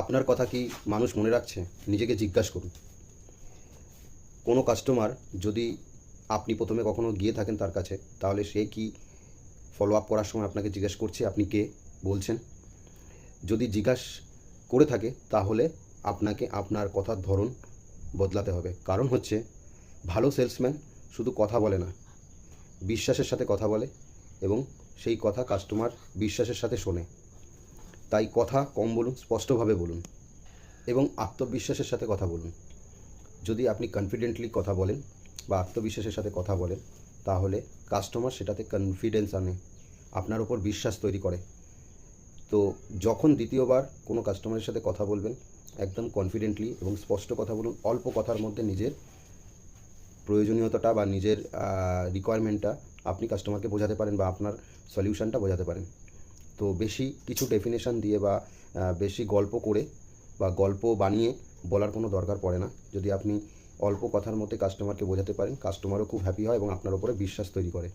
আপনার কথা কি মানুষ মনে রাখছে? নিজেকে জিজ্ঞাসা করুন। কোনো কাস্টমার যদি আপনি প্রথমে কখনো গিয়ে থাকেন তার কাছে, তাহলে সে কি ফলো আপ করার সময় আপনাকে জিজ্ঞেস করছে আপনি কে বলছেন? যদি জিজ্ঞাস করে থাকে তাহলে আপনাকে আপনার কথার ধরন বদলাতে হবে। কারণ হচ্ছে ভালো সেলসম্যান শুধু কথা বলে না, বিশ্বাসের সাথে কথা বলে এবং সেই কথা কাস্টমার বিশ্বাসের সাথে শোনে। তাই কথা কম বলুন, স্পষ্টভাবে বলুন এবং আত্মবিশ্বাসের সাথে কথা বলুন। যদি আপনি কনফিডেন্টলি কথা বলেন বা আত্মবিশ্বাসের সাথে কথা বলেন, তাহলে কাস্টমার সেটাতে কনফিডেন্স আনে, আপনার ওপর বিশ্বাস তৈরি করে। তো যখন দ্বিতীয়বার কোনো কাস্টমারের সাথে কথা বলবেন, একদম কনফিডেন্টলি এবং স্পষ্ট কথা বলুন। অল্প কথার মধ্যে নিজের প্রয়োজনীয়তাটা বা নিজের রিকোয়ারমেন্টটা আপনি কাস্টমারকে বোঝাতে পারেন বা আপনার সলিউশনটা বোঝাতে পারেন। তো বেশি কিছু ডেফিনেশন দিয়ে বা বেশি গল্প করে বা গল্প বানিয়ে বলার কোনো দরকার পড়ে না। যদি আপনি অল্প কথার মধ্যে কাস্টমারকে বোঝাতে পারেন, কাস্টমারও খুব হ্যাপি হয় এবং আপনার উপরে বিশ্বাস তৈরি করে।